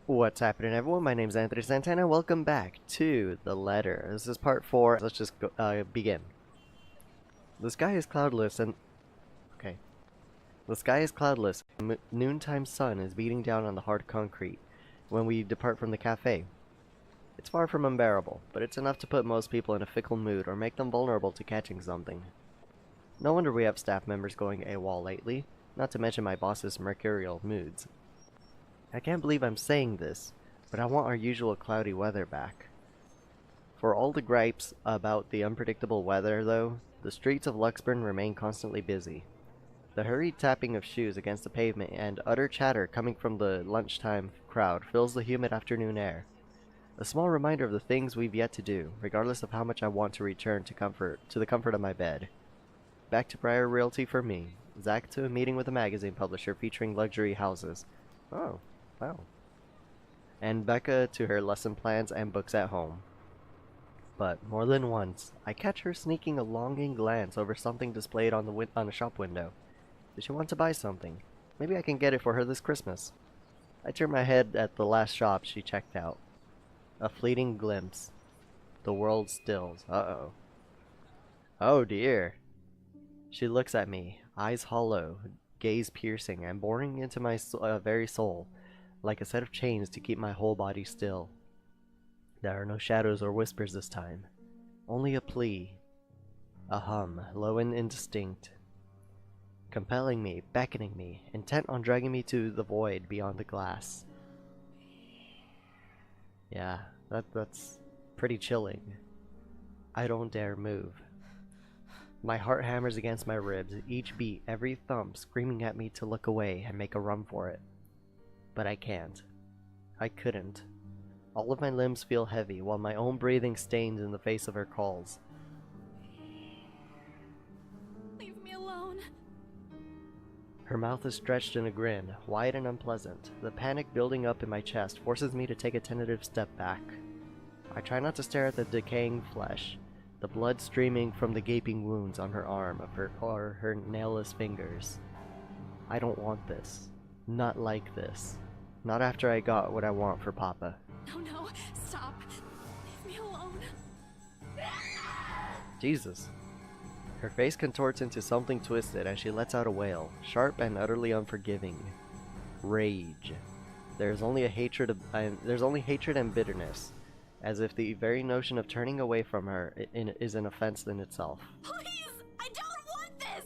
What's happening, everyone? My name's Anthony Santana. Welcome back to The Letter. This is part 4. Let's just go, begin. The sky is cloudless and... Okay. The sky is cloudless. Noontime sun is beating down on the hard concrete when we depart from the cafe. It's far from unbearable, but it's enough to put most people in a fickle mood or make them vulnerable to catching something. No wonder we have staff members going AWOL lately, not to mention my boss's mercurial moods. I can't believe I'm saying this, but I want our usual cloudy weather back. For all the gripes about the unpredictable weather, though, the streets of Luxburn remain constantly busy. The hurried tapping of shoes against the pavement and utter chatter coming from the lunchtime crowd fills the humid afternoon air. A small reminder of the things we've yet to do, regardless of how much I want to return to the comfort of my bed. Back to Briar Realty for me, Zach to a meeting with a magazine publisher featuring luxury houses. Oh. Wow. And Becca to her lesson plans and books at home. But more than once, I catch her sneaking a longing glance over something displayed on a shop window. Does she want to buy something? Maybe I can get it for her this Christmas. I turn my head at the last shop she checked out. A fleeting glimpse. The world stills. Uh-oh. Oh dear. She looks at me, eyes hollow, gaze piercing, and boring into my very soul. Like a set of chains to keep my whole body still. There are no shadows or whispers this time. Only a plea. A hum, low and indistinct. Compelling me, beckoning me, intent on dragging me to the void beyond the glass. Yeah, that's pretty chilling. I don't dare move. My heart hammers against my ribs, each beat, every thump screaming at me to look away and make a run for it. But I can't. I couldn't. All of my limbs feel heavy, while my own breathing stains in the face of her calls. Leave me alone. Her mouth is stretched in a grin, wide and unpleasant. The panic building up in my chest forces me to take a tentative step back. I try not to stare at the decaying flesh, the blood streaming from the gaping wounds on her arm or her nailless fingers. I don't want this. Not like this. Not after I got what I want for Papa. No, stop. Leave me alone. Jesus. Her face contorts into something twisted as she lets out a wail, sharp and utterly unforgiving. Rage. There's only hatred and bitterness, as if the very notion of turning away from her is an offense in itself. Please, I don't want this.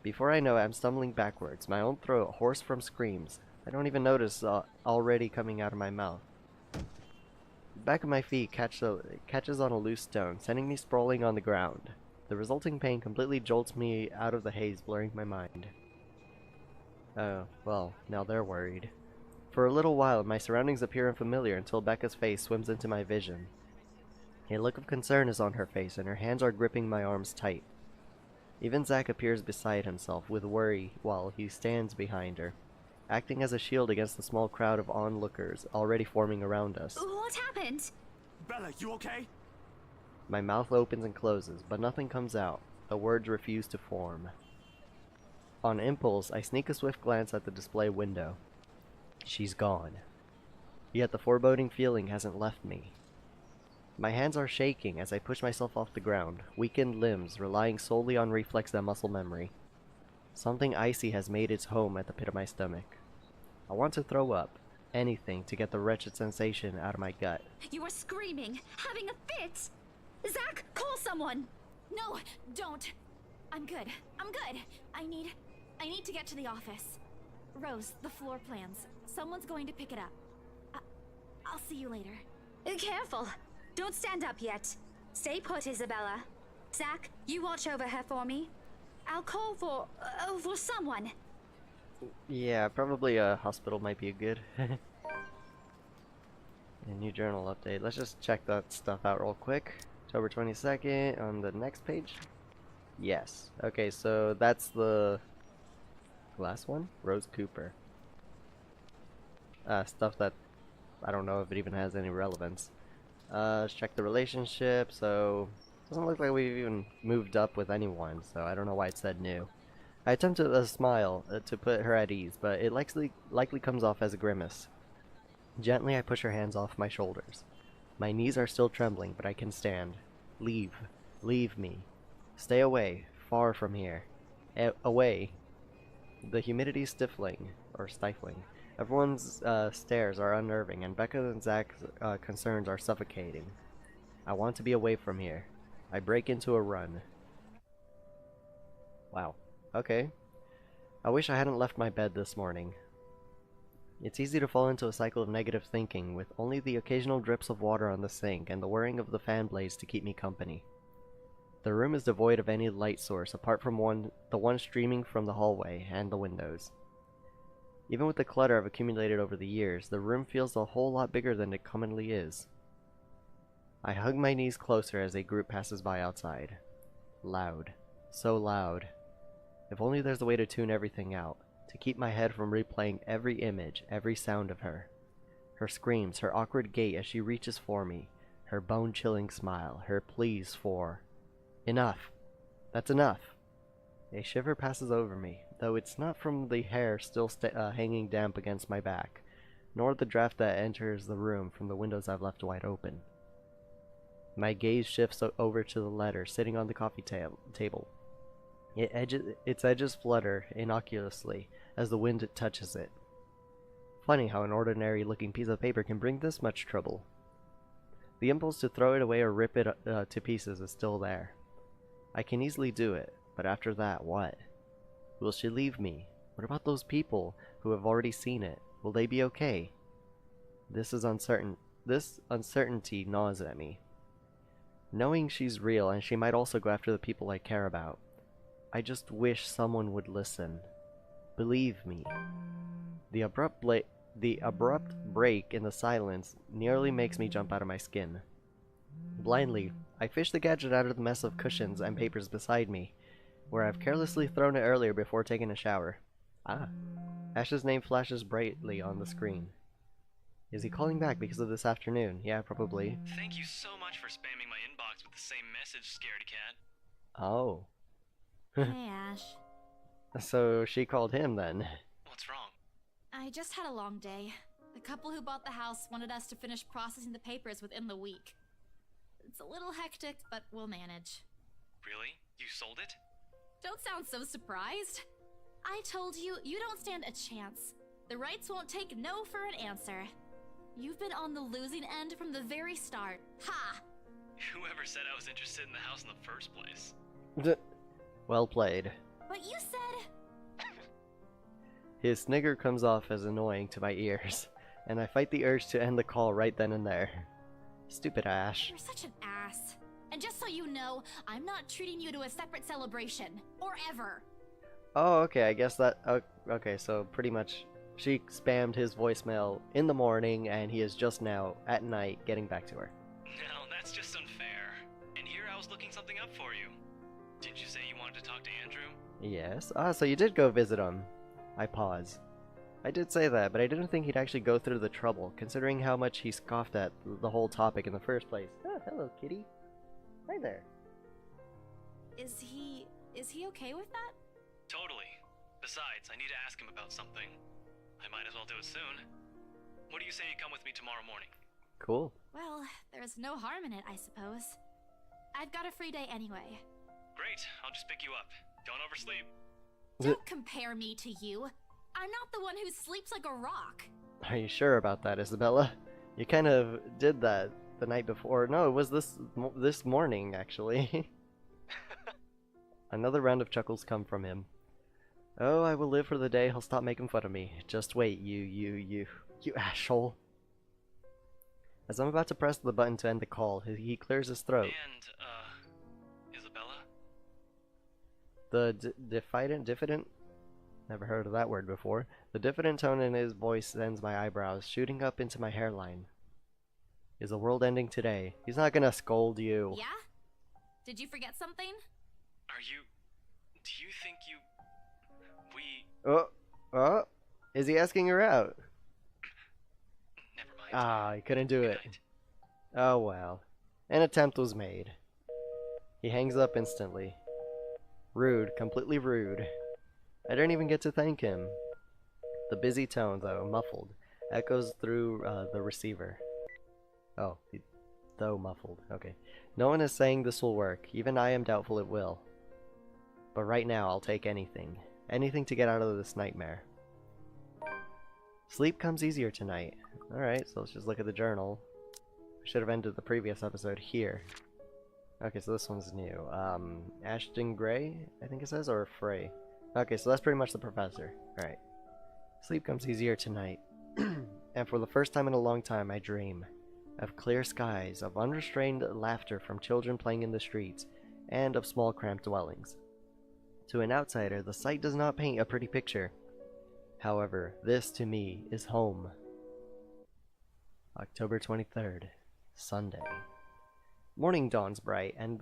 Before I know it, I'm stumbling backwards, my own throat hoarse from screams. I don't even notice already coming out of my mouth. The back of my feet catches on a loose stone, sending me sprawling on the ground. The resulting pain completely jolts me out of the haze, blurring my mind. Oh, well, now they're worried. For a little while, my surroundings appear unfamiliar until Becca's face swims into my vision. A look of concern is on her face, and her hands are gripping my arms tight. Even Zach appears beside himself with worry while he stands behind her, acting as a shield against the small crowd of onlookers already forming around us. What happened? Bella, you okay? My mouth opens and closes, but nothing comes out. The words refuse to form. On impulse, I sneak a swift glance at the display window. She's gone. Yet the foreboding feeling hasn't left me. My hands are shaking as I push myself off the ground, weakened limbs relying solely on reflex and muscle memory. Something icy has made its home at the pit of my stomach. I want to throw up, anything to get the wretched sensation out of my gut. You were screaming, having a fit. Zach, call someone. No, don't. I'm good. I need to get to the office. Rose, the floor plans. Someone's going to pick it up. I'll see you later. Careful. Don't stand up yet. Stay put, Isabella. Zach, you watch over her for me. I'll call for someone. Yeah, probably a hospital might be good. A new journal update. Let's just check that stuff out real quick. October 22nd on the next page. Yes. Okay, so that's the last one? Rose Cooper. Stuff that I don't know if it even has any relevance. Let's check the relationship. So doesn't look like we've even moved up with anyone, so I don't know why it said new. I attempt a smile to put her at ease, but it likely comes off as a grimace. Gently, I push her hands off my shoulders. My knees are still trembling, but I can stand. Leave. Leave me. Stay away. Far from here. Away. The humidity stifling. Everyone's stares are unnerving, and Becca and Zach's concerns are suffocating. I want to be away from here. I break into a run. Wow. Okay. I wish I hadn't left my bed this morning. It's easy to fall into a cycle of negative thinking, with only the occasional drips of water on the sink and the whirring of the fan blades to keep me company. The room is devoid of any light source apart from the one streaming from the hallway and the windows. Even with the clutter I've accumulated over the years, the room feels a whole lot bigger than it commonly is. I hug my knees closer as a group passes by outside. Loud. So loud. If only there's a way to tune everything out, to keep my head from replaying every image, every sound of her. Her screams, her awkward gait as she reaches for me, her bone-chilling smile, her pleas for... Enough. That's enough. A shiver passes over me, though it's not from the hair still hanging damp against my back, nor the draft that enters the room from the windows I've left wide open. My gaze shifts over to the letter sitting on the coffee table. Its edges flutter innocuously as the wind touches it. Funny how an ordinary-looking piece of paper can bring this much trouble. The impulse to throw it away or rip it to pieces is still there. I can easily do it, but after that, what? Will she leave me? What about those people who have already seen it? Will they be okay? This uncertainty gnaws at me. Knowing she's real and she might also go after the people I care about, I just wish someone would listen. Believe me. The abrupt break in the silence nearly makes me jump out of my skin. Blindly, I fish the gadget out of the mess of cushions and papers beside me, where I've carelessly thrown it earlier before taking a shower. Ah. Ash's name flashes brightly on the screen. Is he calling back because of this afternoon? Yeah, probably. Thank you so much for spamming my inbox with the same message, scaredy cat. Oh. Hey, Ash. So she called him then. What's wrong? I just had a long day. The couple who bought the house wanted us to finish processing the papers within the week. It's a little hectic, but we'll manage. Really? You sold it? Don't sound so surprised. I told you, you don't stand a chance. The rights won't take no for an answer. You've been on the losing end from the very start. Ha! Whoever said I was interested in the house in the first place? Well played. But you said... His snigger comes off as annoying to my ears, and I fight the urge to end the call right then and there. Stupid Ash. You're such an ass. And just so you know, I'm not treating you to a separate celebration. Or ever. Oh, okay, I guess that... okay, so pretty much she spammed his voicemail in the morning, and he is just now, at night, getting back to her. No, that's just unfair. And here I was looking something up for you. Didn't you say you wanted to talk to Andrew? Yes? Ah, so you did go visit him. I pause. I did say that, but I didn't think he'd actually go through the trouble, considering how much he scoffed at the whole topic in the first place. Oh, hello, kitty. Hi there. Is he okay with that? Totally. Besides, I need to ask him about something. I might as well do it soon. What do you say you come with me tomorrow morning? Cool. Well, there's no harm in it, I suppose. I've got a free day anyway. Great, I'll just pick you up. Don't oversleep. Don't compare me to you. I'm not the one who sleeps like a rock. Are you sure about that, Isabella? You kind of did that the night before. No, it was this morning, actually. Another round of chuckles come from him. Oh, I will live for the day he'll stop making fun of me. Just wait, you asshole. As I'm about to press the button to end the call, he clears his throat. And, Isabella? The diffident? Never heard of that word before. The diffident tone in his voice sends my eyebrows shooting up into my hairline. Is the world ending today? He's not gonna scold you. Yeah? Did you forget something? Do you think Is he asking her out? Never mind. Ah, he couldn't do Good it. night. Oh well. An attempt was made. He hangs up instantly. Rude, completely rude. I didn't even get to thank him. The busy tone, though muffled, echoes through the receiver. Oh, though muffled. Okay. No one is saying this will work. Even I am doubtful it will. But right now, I'll take anything. Anything to get out of this nightmare. Sleep comes easier tonight. Alright, so let's just look at the journal. I should have ended the previous episode here. Okay, so this one's new. Ashton Gray, I think it says, or Frey. Okay, so that's pretty much the professor. Alright. Sleep comes easier tonight. And for the first time in a long time, I dream of clear skies, of unrestrained laughter from children playing in the streets, and of small cramped dwellings. To an outsider, the sight does not paint a pretty picture. However, this to me is home. October 23rd, Sunday. Morning dawns bright and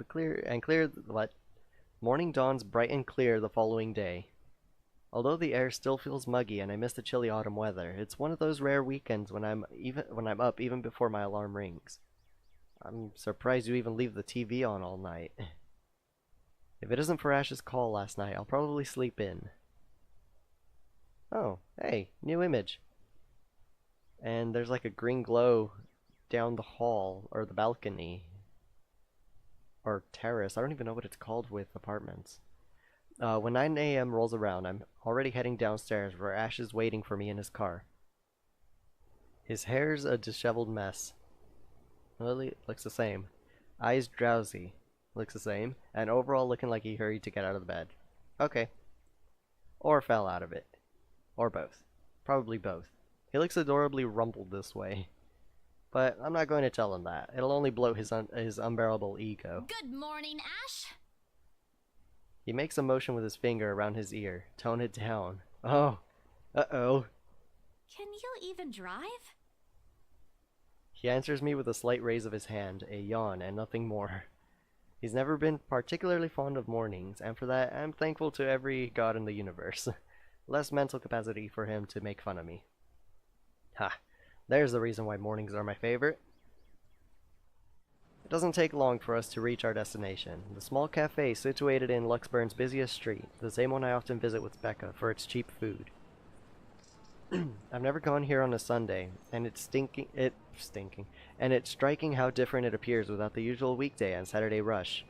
Morning dawns bright and clear the following day. Although the air still feels muggy and I miss the chilly autumn weather, it's one of those rare weekends when I'm up even before my alarm rings. I'm surprised you even leave the TV on all night. If it isn't for Ash's call last night, I'll probably sleep in. Oh, hey, new image. And there's like a green glow down the hall, or the balcony. Or terrace, I don't even know what it's called with apartments. When 9 a.m. rolls around, I'm already heading downstairs where Ash is waiting for me in his car. His hair's a disheveled mess. Lily looks the same. Eyes drowsy. Looks the same. And overall looking like he hurried to get out of the bed. Okay. Or fell out of it. Or both. Probably both. He looks adorably rumpled this way. But I'm not going to tell him that. It'll only bloat his unbearable ego. Good morning, Ash. He makes a motion with his finger around his ear. Tone it down. Oh. Uh-oh. Can you even drive? He answers me with a slight raise of his hand, a yawn, and nothing more. He's never been particularly fond of mornings, and for that I'm thankful to every god in the universe. Less mental capacity for him to make fun of me. Ha. There's the reason why mornings are my favorite. It doesn't take long for us to reach our destination, the small cafe situated in Luxburn's busiest street, the same one I often visit with Becca for its cheap food. I've never gone here on a Sunday, and it's striking how different it appears without the usual weekday and Saturday rush.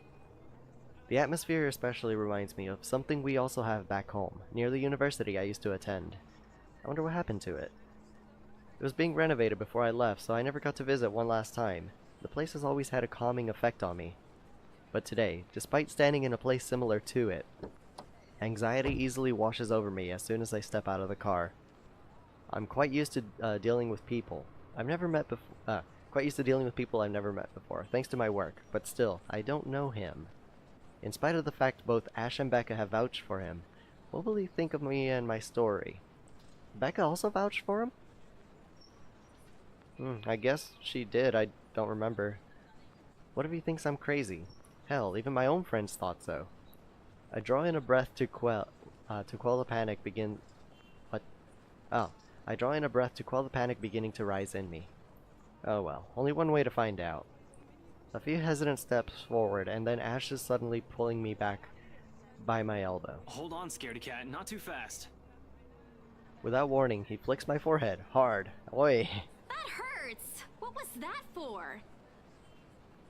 The atmosphere especially reminds me of something we also have back home, near the university I used to attend. I wonder what happened to it. It was being renovated before I left, so I never got to visit one last time. The place has always had a calming effect on me. But today, despite standing in a place similar to it, anxiety easily washes over me as soon as I step out of the car. I'm quite used to dealing with people I've never met before. I've never met before, thanks to my work. But still, I don't know him. In spite of the fact both Ash and Becca have vouched for him, what will he think of me and my story? Becca also vouched for him? I guess she did. I don't remember. What if he thinks I'm crazy? Hell, even my own friends thought so. I draw in a breath to quell the panic I draw in a breath to quell the panic beginning to rise in me. Oh well, only one way to find out. A few hesitant steps forward, and then Ash is suddenly pulling me back by my elbow. Hold on, scaredy cat, not too fast. Without warning, he flicks my forehead hard. Oi! That hurts. What was that for?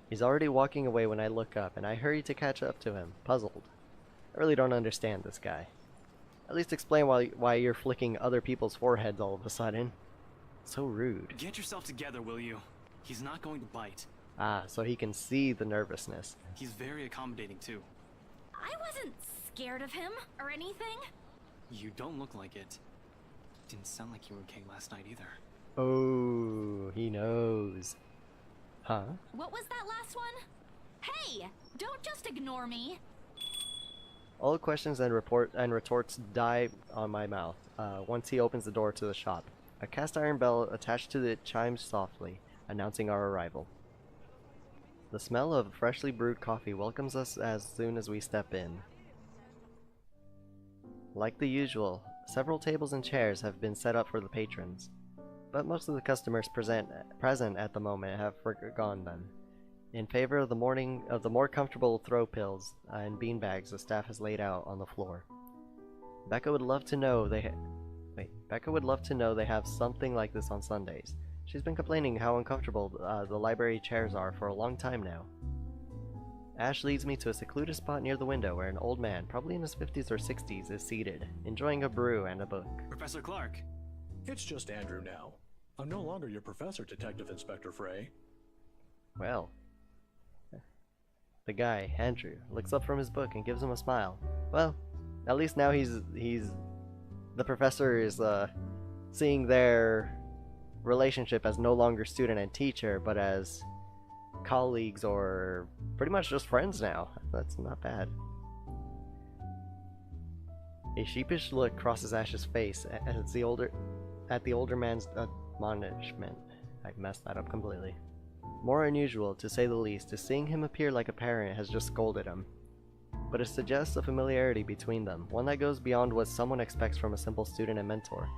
He's already walking away when I look up, and I hurry to catch up to him, puzzled. I really don't understand this guy. At least explain why you're flicking other people's foreheads all of a sudden. So rude. Get yourself together, will you? He's not going to bite. Ah, so he can see the nervousness. He's very accommodating, too. I wasn't scared of him or anything. You don't look like it. Didn't sound like you were okay last night either. Oh, he knows. Huh? What was that last one? Hey, don't just ignore me. All questions and retorts die on my mouth once he opens the door to the shop. A cast iron bell attached to it chimes softly, announcing our arrival. The smell of freshly brewed coffee welcomes us as soon as we step in. Like the usual, several tables and chairs have been set up for the patrons, but most of the customers present at the moment have forgone them. In favor of the more comfortable throw pills and beanbags the staff has laid out on the floor. Becca would love to know Becca would love to know they have something like this on Sundays. She's been complaining how uncomfortable the library chairs are for a long time now. Ash leads me to a secluded spot near the window where an old man, probably in his 50s or 60s, is seated, enjoying a brew and a book. Professor Clark. It's just Andrew now. I'm no longer your professor, Detective Inspector Frey. Well, the guy, Andrew, looks up from his book and gives him a smile. Well, at least now the professor is seeing their relationship as no longer student and teacher, but as colleagues or pretty much just friends now. That's not bad. A sheepish look crosses Ash's face at the older man's admonishment. I messed that up completely. More unusual, to say the least, is seeing him appear like a parent has just scolded him. But it suggests a familiarity between them, one that goes beyond what someone expects from a simple student and mentor.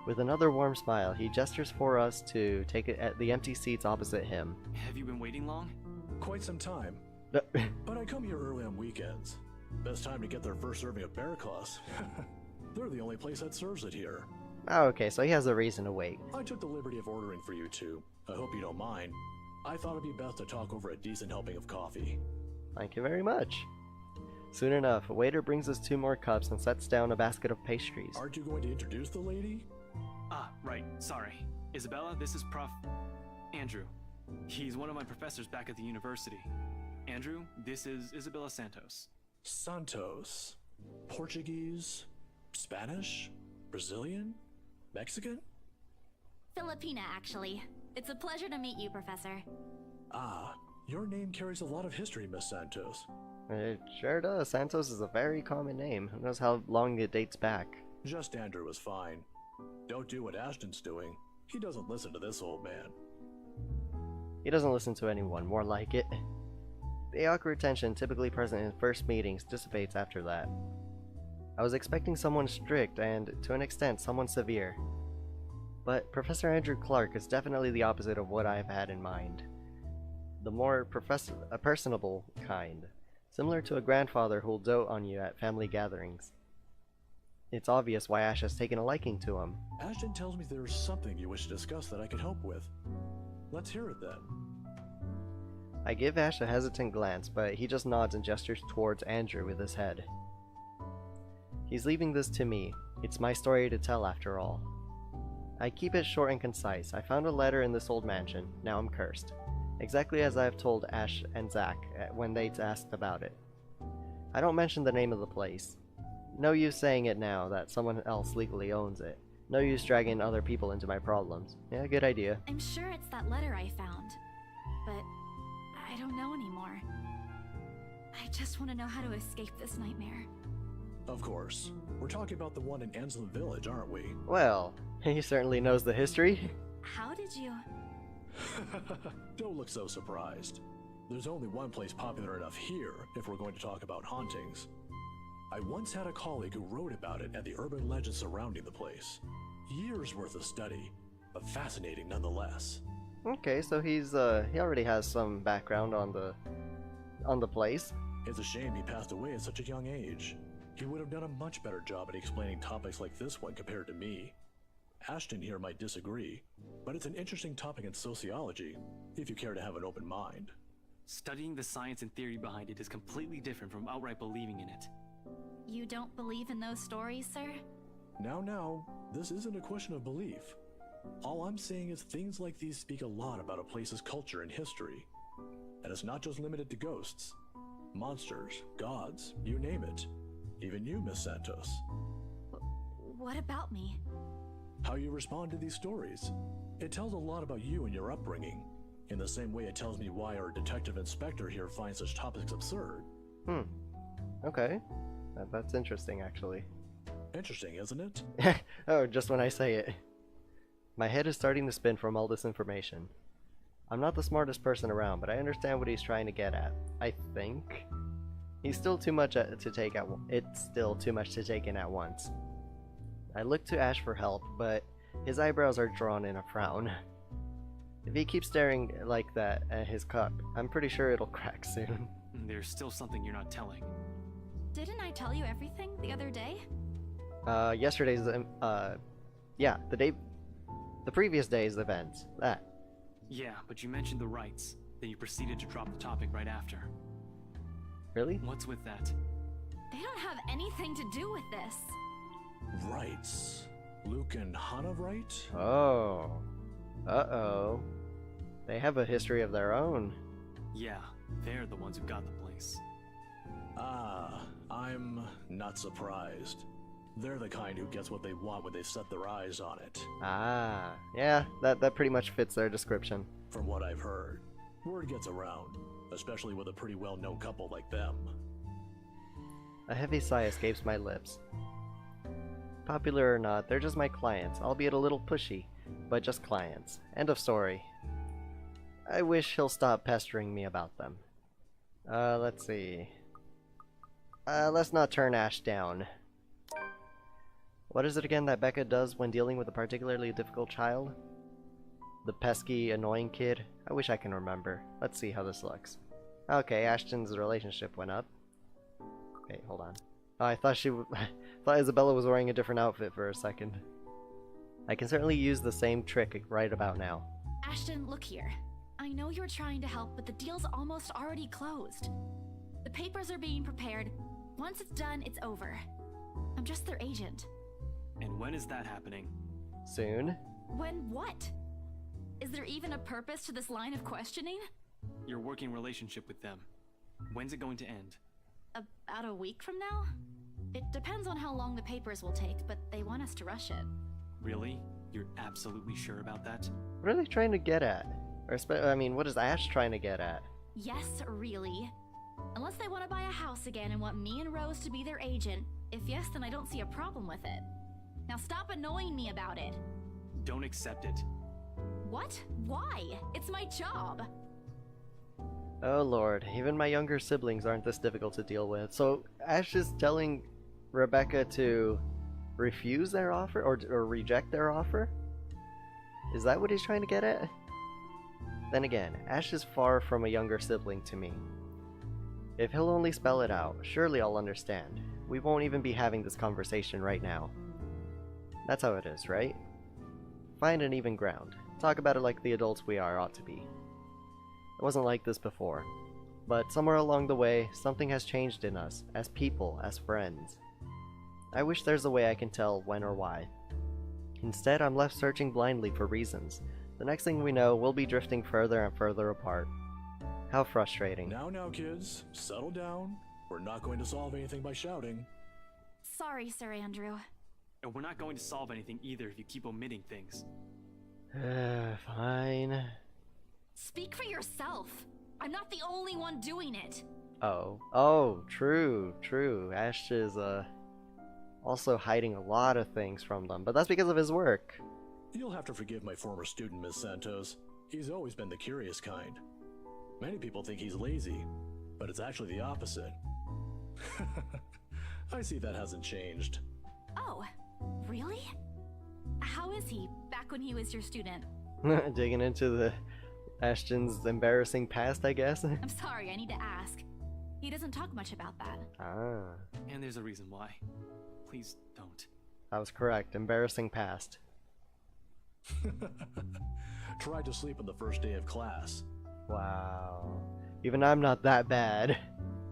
With another warm smile, he gestures for us to take it at the empty seats opposite him. Have you been waiting long? Quite some time. But I come here early on weekends. Best time to get their first serving of bear claws. They're the only place that serves it here. Oh, okay, so he has a reason to wait. I took the liberty of ordering for you two. I hope you don't mind. I thought it'd be best to talk over a decent helping of coffee. Thank you very much. Soon enough, a waiter brings us 2 more cups and sets down a basket of pastries. Aren't you going to introduce the lady? Ah, right. Sorry. Isabella, this is Prof. Andrew. He's one of my professors back at the university. Andrew, this is Isabella Santos. Santos. Portuguese? Spanish? Brazilian? Mexican? Filipina, actually. It's a pleasure to meet you, Professor. Ah, your name carries a lot of history, Miss Santos. It sure does. Santos is a very common name. Who knows how long it dates back? Just Andrew is fine. Don't do what Ashton's doing. He doesn't listen to this old man. He doesn't listen to anyone, more like it. The awkward tension typically present in first meetings dissipates after that. I was expecting someone strict and, to an extent, someone severe. But Professor Andrew Clark is definitely the opposite of what I've had in mind. The more personable kind, similar to a grandfather who'll dote on you at family gatherings. It's obvious why Ash has taken a liking to him. Ashton tells me there's something you wish to discuss that I could help with. Let's hear it then. I give Ash a hesitant glance, but he just nods and gestures towards Andrew with his head. He's leaving this to me. It's my story to tell, after all. I keep it short and concise. I found a letter in this old mansion. Now I'm cursed. Exactly as I have told Ash and Zach when they asked about it. I don't mention the name of the place. No use saying it now that someone else legally owns it. No use dragging other people into my problems. Yeah, good idea. I'm sure it's that letter I found, but I don't know anymore. I just want to know how to escape this nightmare. Of course. We're talking about the one in Anslem Village, aren't we? Well, he certainly knows the history. How did you... Don't look so surprised. There's only one place popular enough here if we're going to talk about hauntings. I once had a colleague who wrote about it and the urban legends surrounding the place. Years worth of study, but fascinating nonetheless. Okay, so he already has some background on the place. It's a shame he passed away at such a young age. He would have done a much better job at explaining topics like this one compared to me. Ashton here might disagree, but it's an interesting topic in sociology, if you care to have an open mind. Studying the science and theory behind it is completely different from outright believing in it. You don't believe in those stories, sir? Now, this isn't a question of belief. All I'm saying is things like these speak a lot about a place's culture and history. And it's not just limited to ghosts. Monsters, gods, you name it. Even you, Miss Santos. What about me? How you respond to these stories. It tells a lot about you and your upbringing, in the same way it tells me why our detective inspector here finds such topics absurd. Okay. That's interesting, actually. Interesting, isn't it? Oh, just when I say it. My head is starting to spin from all this information. I'm not the smartest person around, but I understand what he's trying to get at. I think. It's still too much to take in at once. I look to Ash for help, but his eyebrows are drawn in a frown. If he keeps staring like that at his cup, I'm pretty sure it'll crack soon. There's still something you're not telling. Didn't I tell you everything the other day? Yesterday's, yeah, the previous day's events. That. Yeah, but you mentioned the rights. Then you proceeded to drop the topic right after. Really? What's with that? They don't have anything to do with this. Rights. Luke and Hannah, right? Oh. Uh-oh. They have a history of their own. Yeah, they're the ones who got the place. Ah, I'm not surprised. They're the kind who gets what they want when they set their eyes on it. Ah, yeah, that pretty much fits their description. From what I've heard, word gets around, especially with a pretty well-known couple like them. A heavy sigh escapes my lips. Popular or not, they're just my clients, albeit a little pushy, but just clients. End of story. I wish he'll stop pestering me about them. Let's see. Let's not turn Ash down. What is it again that Becca does when dealing with a particularly difficult child? The pesky, annoying kid? I wish I can remember. Let's see how this looks. Okay, Ashton's relationship went up. Okay, hold on. Oh, I thought thought Isabella was wearing a different outfit for a second. I can certainly use the same trick right about now. Ashton, look here. I know you're trying to help, but the deal's almost already closed. The papers are being prepared. Once it's done, it's over. I'm just their agent. And when is that happening? Soon? When what? Is there even a purpose to this line of questioning? Your working relationship with them. When's it going to end? About a week from now? It depends on how long the papers will take, but they want us to rush it. Really? You're absolutely sure about that? What are they trying to get at? Or, I mean, what is Ash trying to get at? Yes, really. Unless they want to buy a house again and want me and Rose to be their agent. If yes, then I don't see a problem with it. Now stop annoying me about it. Don't accept it. What? Why? It's my job. Oh lord, even my younger siblings aren't this difficult to deal with. So Ash is telling Rebecca to refuse their offer or reject their offer? Is that what he's trying to get at? Then again, Ash is far from a younger sibling to me. If he'll only spell it out, surely I'll understand. We won't even be having this conversation right now. That's how it is, right? Find an even ground. Talk about it like the adults we ought to be. It wasn't like this before. But somewhere along the way, something has changed in us, as people, as friends. I wish there's a way I can tell when or why. Instead, I'm left searching blindly for reasons. The next thing we know, we'll be drifting further and further apart. How frustrating. Now, kids, settle down. We're not going to solve anything by shouting. Sorry, Sir Andrew. And we're not going to solve anything either if you keep omitting things. Fine. Speak for yourself. I'm not the only one doing it. Oh, true. Ash is, also hiding a lot of things from them, but that's because of his work. You'll have to forgive my former student, Miss Santos. He's always been the curious kind. Many people think he's lazy, but it's actually the opposite. I see that hasn't changed. Oh, really? How is he back when he was your student? Digging into the Ashton's embarrassing past, I guess. I'm sorry, I need to ask. He doesn't talk much about that. Ah, And there's a reason why. Please don't. I was correct. Embarrassing past. Tried to sleep on the first day of class. Wow. Even I'm not that bad.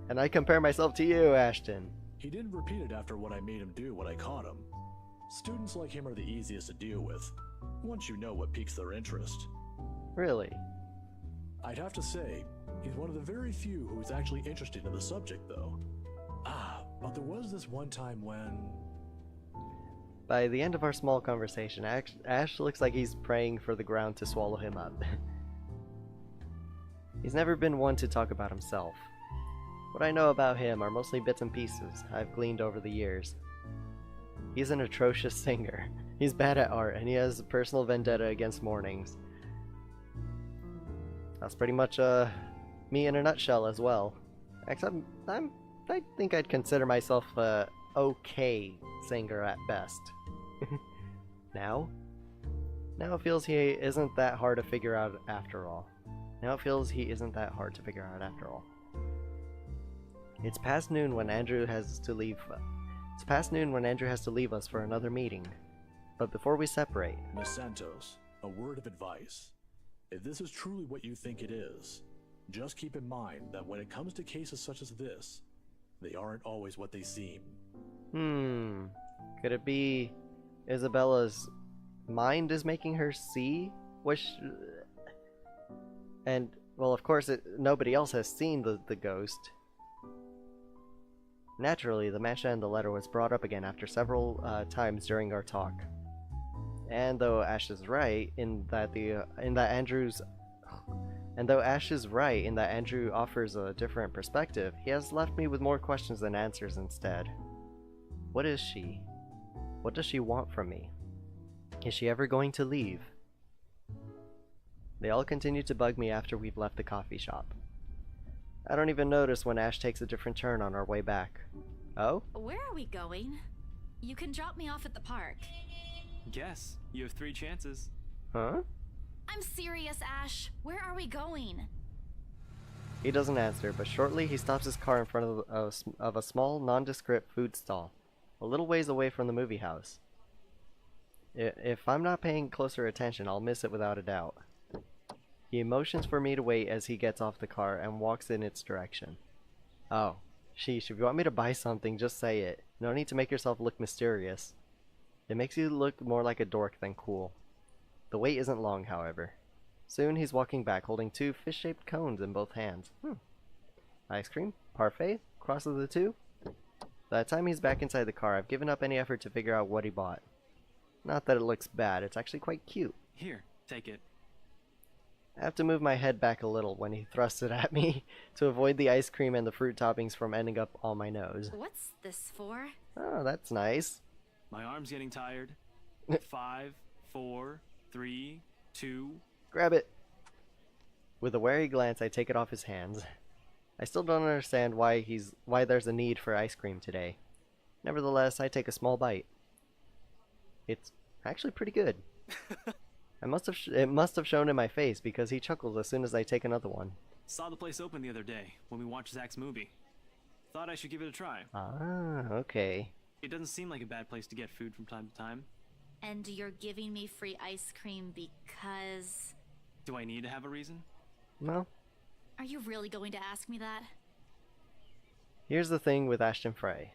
And I compare myself to you, Ashton. He didn't repeat it after what I made him do when I caught him. Students like him are the easiest to deal with, once you know what piques their interest. Really? I'd have to say, he's one of the very few who's actually interested in the subject, though. But there was this one time when... By the end of our small conversation, Ash looks like he's praying for the ground to swallow him up. He's never been one to talk about himself. What I know about him are mostly bits and pieces I've gleaned over the years. He's an atrocious singer. He's bad at art, and he has a personal vendetta against mornings. That's pretty much me in a nutshell as well. Except I think I'd consider myself a okay singer at best. Now it feels he isn't that hard to figure out after all. It's past noon when Andrew has to leave. It's past noon when Andrew has to leave us for another meeting. But before we separate, Miss Santos, a word of advice. If this is truly what you think it is, just keep in mind that when it comes to cases such as this, they aren't always what they seem. Could it be Isabella's mind is making her see and, well, of course, nobody else has seen the ghost. Naturally, the mancha and the letter was brought up again after several times during our talk. And though Ash is right in that Andrew offers a different perspective, he has left me with more questions than answers instead. What is she? What does she want from me? Is she ever going to leave? They all continue to bug me after we've left the coffee shop. I don't even notice when Ash takes a different turn on our way back. Oh? Where are we going? You can drop me off at the park. Guess. You have 3 chances. Huh? I'm serious, Ash. Where are we going? He doesn't answer, but shortly he stops his car in front of a small, nondescript food stall, a little ways away from the movie house. If I'm not paying closer attention, I'll miss it without a doubt. He motions for me to wait as he gets off the car and walks in its direction. Oh, sheesh, if you want me to buy something, just say it. No need to make yourself look mysterious. It makes you look more like a dork than cool. The wait isn't long, however. Soon he's walking back, holding 2 fish-shaped cones in both hands. Ice cream? Parfait? Cross of the 2? By the time he's back inside the car, I've given up any effort to figure out what he bought. Not that it looks bad, it's actually quite cute. Here, take it. I have to move my head back a little when he thrusts it at me to avoid the ice cream and the fruit toppings from ending up on my nose. What's this for? Oh, that's nice. My arm's getting tired. 5, 4, 3, 2. Grab it. With a wary glance, I take it off his hands. I still don't understand why there's a need for ice cream today. Nevertheless, I take a small bite. It's actually pretty good. It must have shown in my face because he chuckles as soon as I take another one. Saw the place open the other day when we watched Zach's movie. Thought I should give it a try. Ah, okay. It doesn't seem like a bad place to get food from time to time. And you're giving me free ice cream because... Do I need to have a reason? No. Are you really going to ask me that? Here's the thing with Ashton Frey.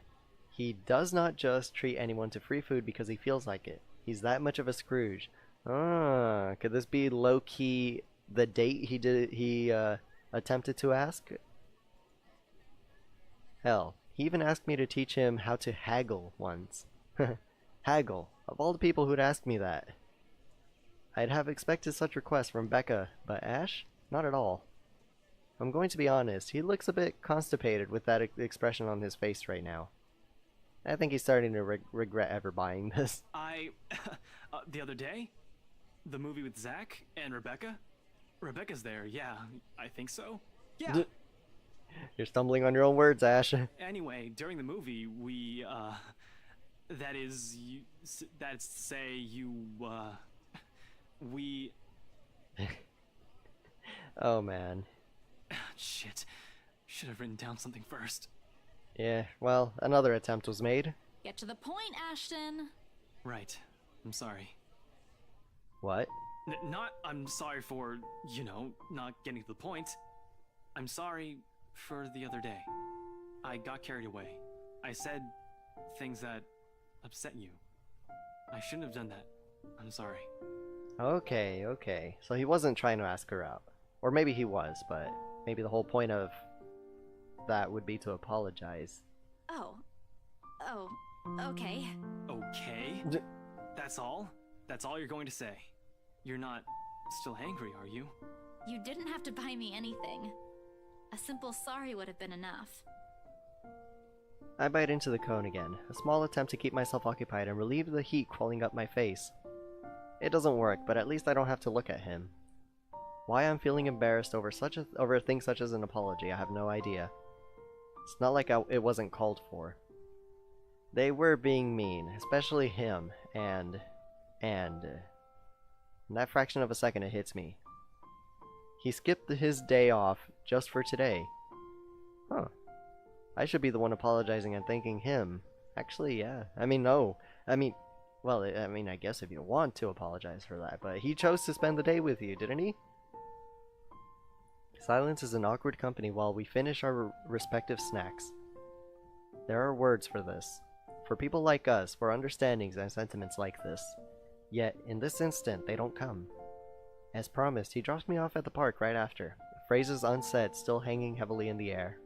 He does not just treat anyone to free food because he feels like it. He's that much of a Scrooge. Ah, could this be low-key the date he attempted to ask? Hell, he even asked me to teach him how to haggle once. Haggle. Of all the people who'd asked me that. I'd have expected such requests from Becca, but Ash? Not at all. I'm going to be honest, he looks a bit constipated with that expression on his face right now. I think he's starting to regret ever buying this. The other day? The movie with Zach and Rebecca? Rebecca's there, yeah, I think so. Yeah. You're stumbling on your own words, Ash. Anyway, during the movie, we, that's to say, we... Oh, man. Shit. Should have written down something first. Yeah, well, another attempt was made. Get to the point, Ashton. Right. I'm sorry. What? I'm sorry for, not getting to the point. I'm sorry for the other day. I got carried away. I said things that upset you. I shouldn't have done that. I'm sorry. Okay. So he wasn't trying to ask her out. Or maybe he was, but maybe the whole point of that would be to apologize. Oh, okay. Okay? That's all? That's all you're going to say? You're not still angry, are you? You didn't have to buy me anything. A simple sorry would have been enough. I bite into the cone again, a small attempt to keep myself occupied and relieve the heat crawling up my face. It doesn't work, but at least I don't have to look at him. Why I'm feeling embarrassed over a thing such as an apology, I have no idea. It's not like it wasn't called for. They were being mean, especially him, and in that fraction of a second it hits me. He skipped his day off just for today. Huh. I should be the one apologizing and thanking him. Actually, yeah. I mean, no. I mean, well, I mean, I guess if you want to apologize for that, but he chose to spend the day with you, didn't he? Silence is an awkward company while we finish our respective snacks. There are words for this. For people like us, for understandings and sentiments like this. Yet, in this instant, they don't come. As promised, he drops me off at the park right after, phrases unsaid still hanging heavily in the air.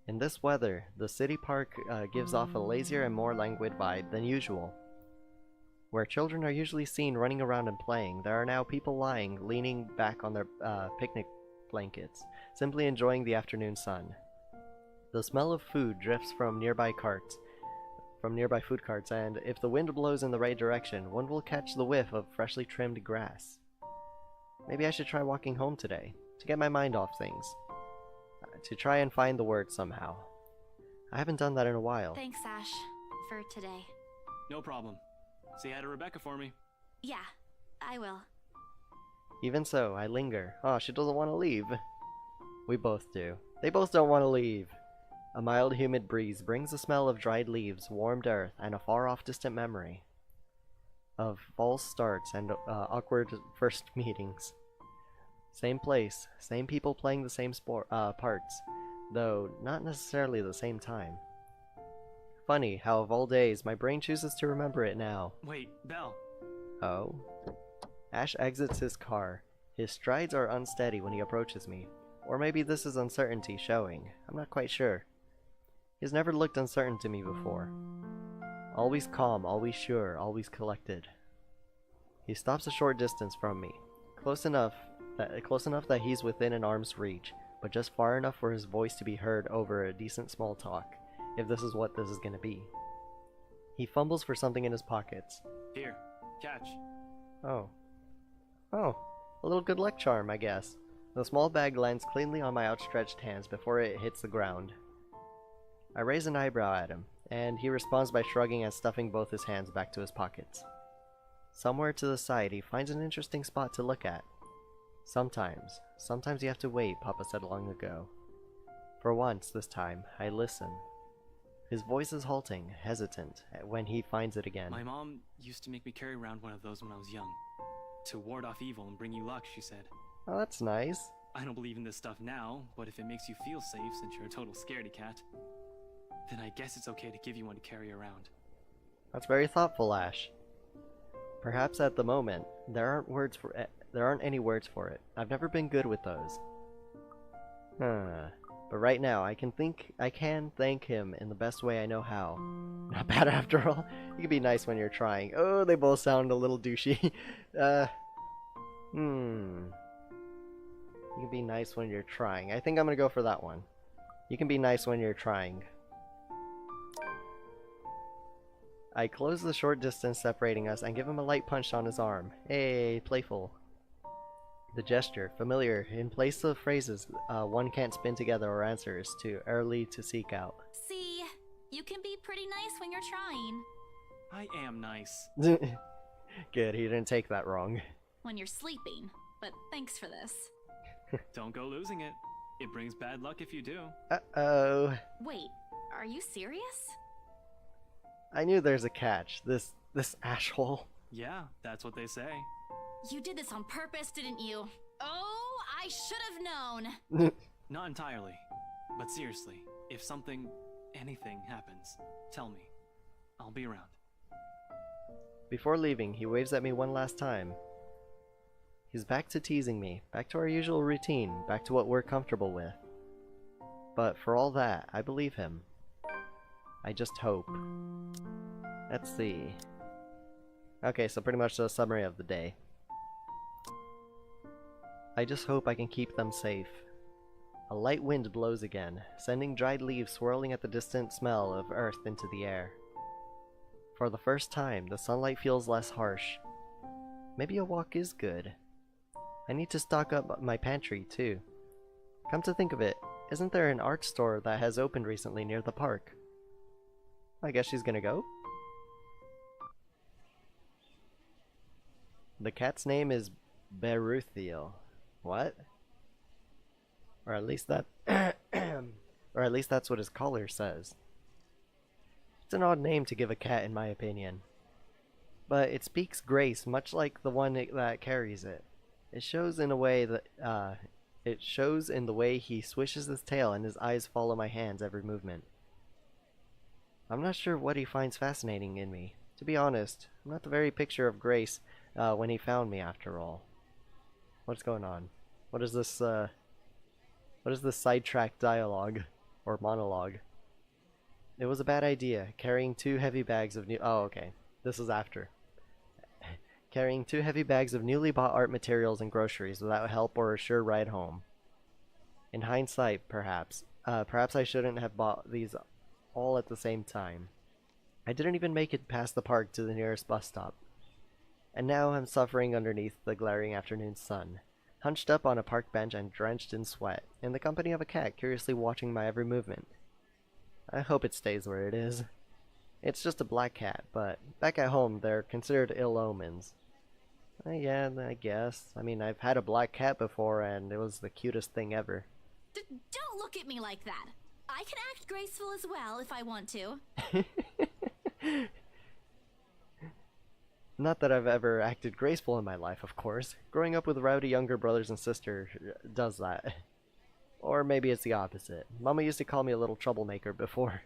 In this weather, the city park gives off a lazier and more languid vibe than usual. Where children are usually seen running around and playing, there are now people lying, leaning back on their picnic blankets, simply enjoying the afternoon sun. The smell of food drifts from nearby food carts, and if the wind blows in the right direction, one will catch the whiff of freshly trimmed grass. Maybe I should try walking home today, to get my mind off things. To try and find the words somehow. I haven't done that in a while. Thanks, Ash, for today. No problem. Say hi to Rebecca for me. Yeah, I will. Even so, I linger. Oh, she doesn't want to leave. We both do. They both don't want to leave. A mild, humid breeze brings the smell of dried leaves, warmed earth, and a far-off distant memory of false starts and awkward first meetings. Same place, same people playing the same parts, though not necessarily the same time. Funny how of all days, my brain chooses to remember it now. Wait, Belle. Oh? Ash exits his car. His strides are unsteady when he approaches me. Or maybe this is uncertainty showing. I'm not quite sure. He's never looked uncertain to me before. Always calm, always sure, always collected. He stops a short distance from me. Close enough that he's within an arm's reach, but just far enough for his voice to be heard over a decent small talk, if this is what this is gonna be. He fumbles for something in his pockets. Here, catch. Oh. Oh, a little good luck charm, I guess. The small bag lands cleanly on my outstretched hands before it hits the ground. I raise an eyebrow at him, and he responds by shrugging and stuffing both his hands back to his pockets. Somewhere to the side, he finds an interesting spot to look at. Sometimes you have to wait, Papa said long ago. For once, this time, I listen. His voice is halting, hesitant, when he finds it again. My mom used to make me carry around one of those when I was young. To ward off evil and bring you luck, she said. Oh, that's nice. I don't believe in this stuff now, but if it makes you feel safe since you're a total scaredy cat, then I guess it's okay to give you one to carry around. That's very thoughtful, Ash. Perhaps at the moment, there aren't any words for it. I've never been good with those. But right now, I can thank him in the best way I know how. Not bad after all. You can be nice when you're trying. Oh, they both sound a little douchey. You can be nice when you're trying. I think I'm gonna go for that one. You can be nice when you're trying. I close the short distance separating us and give him a light punch on his arm. Hey, playful. The gesture, familiar, in place of phrases one can't spin together or answers too early to seek out. See, you can be pretty nice when you're trying. I am nice. Good, he didn't take that wrong. When you're sleeping, but thanks for this. Don't go losing it. It brings bad luck if you do. Uh-oh. Wait, are you serious? I knew there's a catch. This asshole. Yeah, that's what they say. You did this on purpose, didn't you? Oh, I should have known. Not entirely. But seriously, if anything happens, tell me. I'll be around. Before leaving, he waves at me one last time. He's back to teasing me, back to our usual routine, back to what we're comfortable with. But for all that, I believe him. I just hope. Let's see. Okay, so pretty much the summary of the day. I just hope I can keep them safe. A light wind blows again, sending dried leaves swirling at the distant smell of earth into the air. For the first time, the sunlight feels less harsh. Maybe a walk is good. I need to stock up my pantry, too. Come to think of it, isn't there an art store that has opened recently near the park? I guess she's gonna go. The cat's name is Beruthiel. What? Or at least that Or at least that's what his collar says. It's an odd name to give a cat, in my opinion. But it speaks grace, much like the one that carries it. It shows in a way that, it shows in the way he swishes his tail and his eyes follow my hand's every movement. I'm not sure what he finds fascinating in me. To be honest, I'm not the very picture of grace when he found me, after all. What's going on? What is this sidetracked dialogue? Or monologue? It was a bad idea, carrying 2 heavy bags of oh, okay. This is after. Carrying 2 heavy bags of newly bought art materials and groceries without help or a sure ride home. In hindsight, perhaps. Perhaps I shouldn't have bought these all at the same time. I didn't even make it past the park to the nearest bus stop. And now I'm suffering underneath the glaring afternoon sun, hunched up on a park bench and drenched in sweat, in the company of a cat curiously watching my every movement. I hope it stays where it is. It's just a black cat, but back at home they're considered ill omens. Yeah, I guess. I mean, I've had a black cat before and it was the cutest thing ever. Don't look at me like that. I can act graceful as well if I want to. Not that I've ever acted graceful in my life, of course. Growing up with rowdy younger brothers and sisters does that. Or maybe it's the opposite. Mama used to call me a little troublemaker before.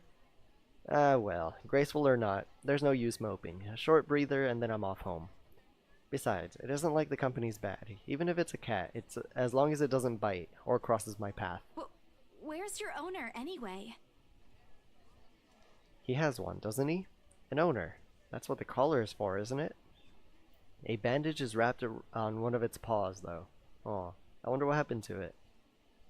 Well, graceful or not, there's no use moping. A short breather and then I'm off home. Besides, it isn't like the company's bad. Even if it's a cat, it's as long as it doesn't bite or crosses my path. Where's your owner, anyway? He has one, doesn't he? An owner. That's what the collar is for, isn't it? A bandage is wrapped on one of its paws, though. Oh, I wonder what happened to it.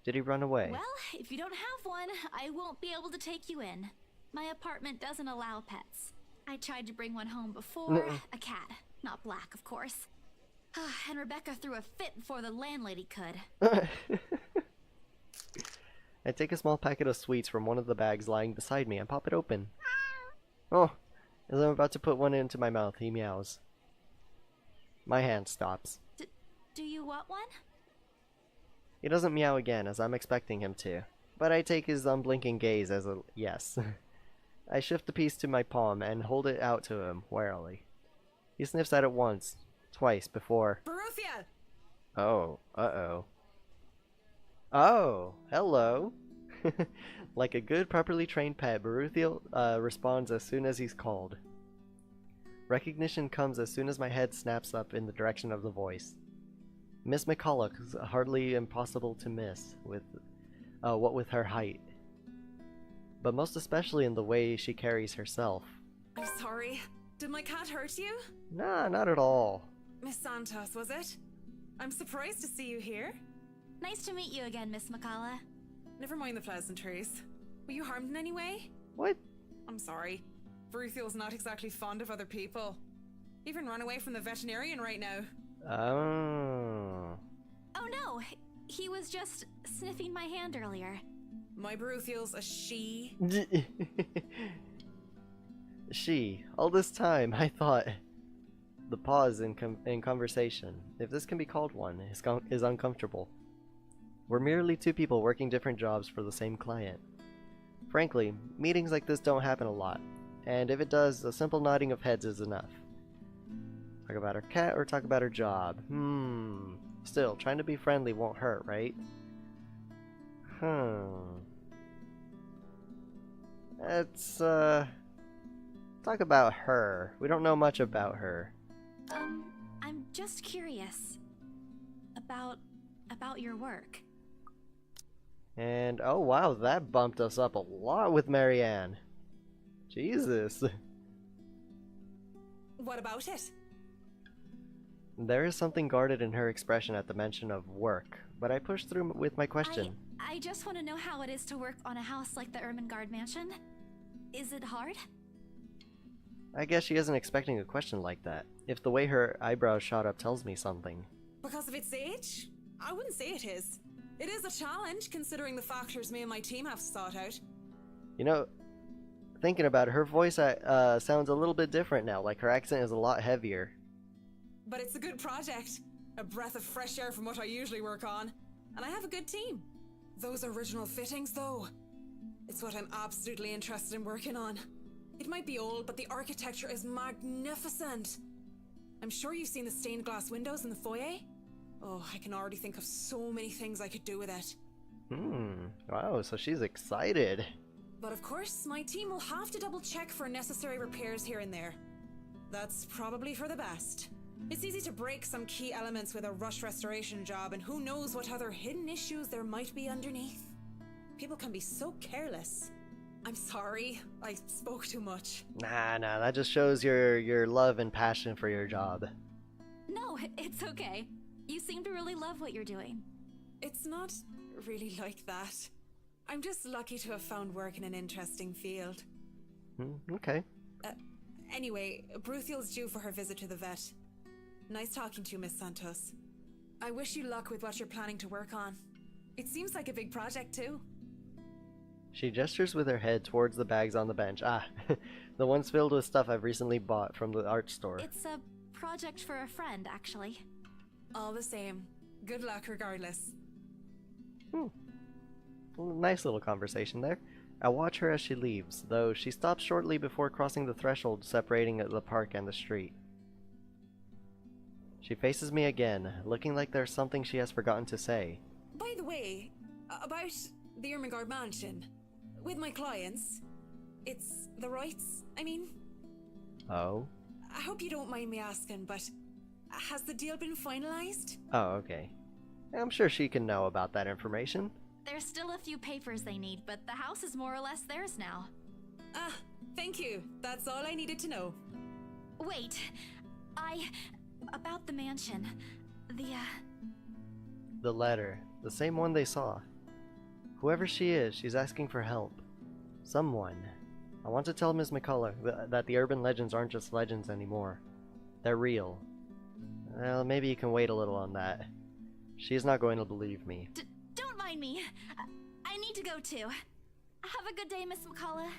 Did he run away? Well, if you don't have one, I won't be able to take you in. My apartment doesn't allow pets. I tried to bring one home before. A cat. Not black, of course. And Rebecca threw a fit before the landlady could. I take a small packet of sweets from one of the bags lying beside me and pop it open. Oh, as I'm about to put one into my mouth, he meows. My hand stops. Do you want one? He doesn't meow again, as I'm expecting him to, but I take his unblinking gaze as a yes. I shift the piece to my palm and hold it out to him, warily. He sniffs at it once, twice, before... Baruthia! Oh, uh-oh. Oh, hello! Like a good, properly trained pet, Baruthia responds as soon as he's called. Recognition comes as soon as my head snaps up in the direction of the voice. Miss McCulloch is hardly impossible to miss, what with her height. But most especially in the way she carries herself. I'm sorry. Did my cat hurt you? Nah, not at all. Miss Santos, was it? I'm surprised to see you here. Nice to meet you again, Miss McCullough. Never mind the pleasantries. Were you harmed in any way? What? I'm sorry. Baruthiel's not exactly fond of other people. Even run away from the veterinarian right now. Oh. Oh no, he was just sniffing my hand earlier. My Baruthiel's a she. She. All this time, I thought. The pause in conversation, if this can be called one, is uncomfortable. We're merely 2 people working different jobs for the same client. Frankly, meetings like this don't happen a lot, and if it does, a simple nodding of heads is enough. Talk about her cat or talk about her job? Still, trying to be friendly won't hurt, right? Let's, talk about her. We don't know much about her. I'm just curious. About your work. And, oh wow, that bumped us up a lot with Marianne. Jesus. What about it? There is something guarded in her expression at the mention of work, but I push through with my question. I just want to know how it is to work on a house like the Ermengarde mansion. Is it hard? I guess she isn't expecting a question like that, if the way her eyebrows shot up tells me something. Because of its age? I wouldn't say it is. It is a challenge, considering the factors me and my team have to sort out. You know, thinking about it, her voice sounds a little bit different now, like her accent is a lot heavier. But it's a good project. A breath of fresh air from what I usually work on. And I have a good team. Those original fittings, though. It's what I'm absolutely interested in working on. It might be old, but the architecture is magnificent. I'm sure you've seen the stained glass windows in the foyer? Oh, I can already think of so many things I could do with it. Wow, so she's excited. But of course, my team will have to double check for necessary repairs here and there. That's probably for the best. It's easy to break some key elements with a rush restoration job, and who knows what other hidden issues there might be underneath. People can be so careless. I'm sorry, I spoke too much. Nah, that just shows your love and passion for your job. No, it's okay. You seem to really love what you're doing. It's not really like that. I'm just lucky to have found work in an interesting field. Okay. Anyway, Bruthiel's due for her visit to the vet. Nice talking to you, Miss Santos. I wish you luck with what you're planning to work on. It seems like a big project, too. She gestures with her head towards the bags on the bench. Ah, the ones filled with stuff I've recently bought from the art store. It's a project for a friend, actually. All the same. Good luck regardless. Nice little conversation there. I watch her as she leaves, though she stops shortly before crossing the threshold separating the park and the street. She faces me again, looking like there's something she has forgotten to say. By the way, about the Ermengarde mansion. With my clients, it's the rights, I mean. Oh? I hope you don't mind me asking, but has the deal been finalized? Oh, okay. I'm sure she can know about that information. There's still a few papers they need, but the house is more or less theirs now. Ah, thank you. That's all I needed to know. Wait, about the mansion. The letter. The same one they saw. Whoever she is, she's asking for help. Someone. I want to tell Ms. McCullough that the urban legends aren't just legends anymore. They're real. Well, maybe you can wait a little on that. She's not going to believe me. Don't mind me. I need to go too. Have a good day, Miss McCullough.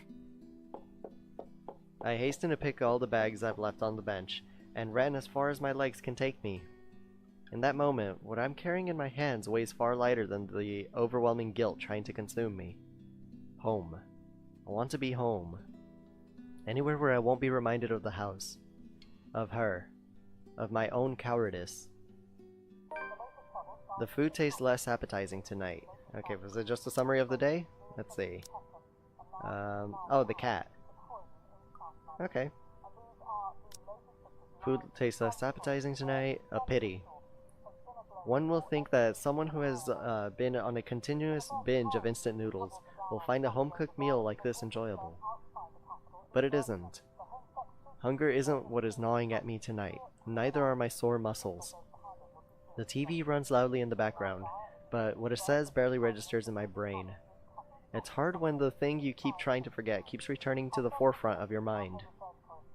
I hasten to pick all the bags I've left on the bench, and ran as far as my legs can take me. In that moment, what I'm carrying in my hands weighs far lighter than the overwhelming guilt trying to consume me. Home. I want to be home. Anywhere where I won't be reminded of the house. Of her. Of my own cowardice. The food tastes less appetizing tonight. Okay, was it just a summary of the day? Let's see. Oh, the cat. Okay. Food tastes less appetizing tonight. A pity. One will think that someone who has been on a continuous binge of instant noodles will find a home-cooked meal like this enjoyable. But it isn't. Hunger isn't what is gnawing at me tonight. Neither are my sore muscles. The TV runs loudly in the background, but what it says barely registers in my brain. It's hard when the thing you keep trying to forget keeps returning to the forefront of your mind.